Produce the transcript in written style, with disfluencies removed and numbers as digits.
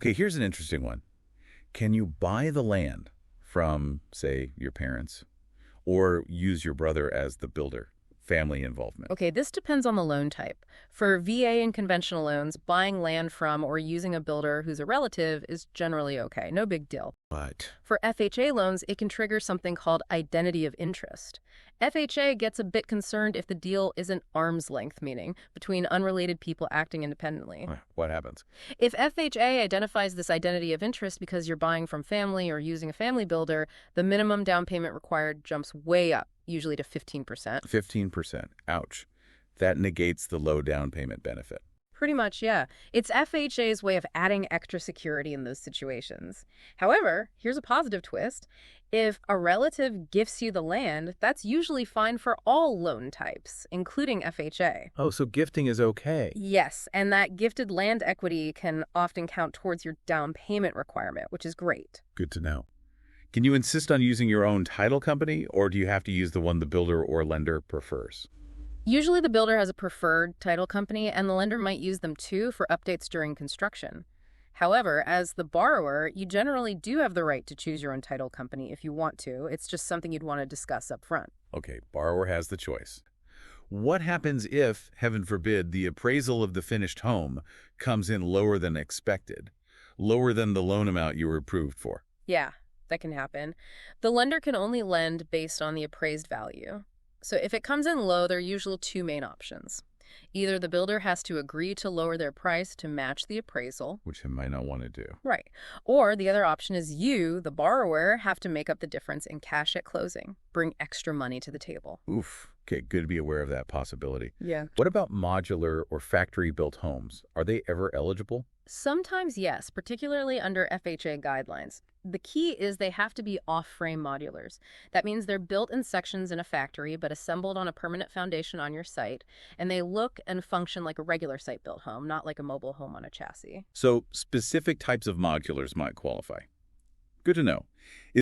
Okay, here's an interesting one. Can you buy the land from, say, your parents, or use your brother as the builder? Family involvement. Okay, this depends on the loan type. For VA and conventional loans, buying land from or using a builder who's a relative is generally okay, no big deal. But, For FHA loans, it can trigger something called identity of interest. FHA gets a bit concerned if the deal isn't arm's length, meaning between unrelated people acting independently. what happens? If FHA identifies this identity of interest because you're buying from family or using a family builder, the minimum down payment required jumps way up, usually to 15%. 15%. Ouch. That negates the low down payment benefit. Pretty much, yeah. It's FHA's way of adding extra security in those situations. However, here's a positive twist. If a relative gifts you the land, that's usually fine for all loan types, including FHA. Oh, so gifting is okay. Yes, and that gifted land equity can often count towards your down payment requirement, which is great. Good to know. Can you insist on using your own title company, or do you have to use the one the builder or lender prefers? Usually the builder has a preferred title company, and the lender might use them too for updates during construction. However, as the borrower, you generally do have the right to choose your own title company if you want to. It's just something you'd want to discuss up front. Okay, borrower has the choice. What happens if, heaven forbid, the appraisal of the finished home comes in lower than expected, lower than the loan amount you were approved for? Yeah, that can happen. The lender can only lend based on the appraised value. So if it comes in low, there are usually two main options. Either the builder has to agree to lower their price to match the appraisal. Which I might not want to do. Right. Or the other option is you, the borrower, have to make up the difference in cash at closing. Bring extra money to the table. Oof. Okay, good to be aware of that possibility. Yeah. What about modular or factory-built homes? Are they ever eligible? Sometimes yes, particularly under FHA guidelines. The key is they have to be off-frame modulars. That means they're built in sections in a factory but assembled on a permanent foundation on your site, and they look and function like a regular site-built home, not like a mobile home on a chassis. So specific types of modulars might qualify. Good to know.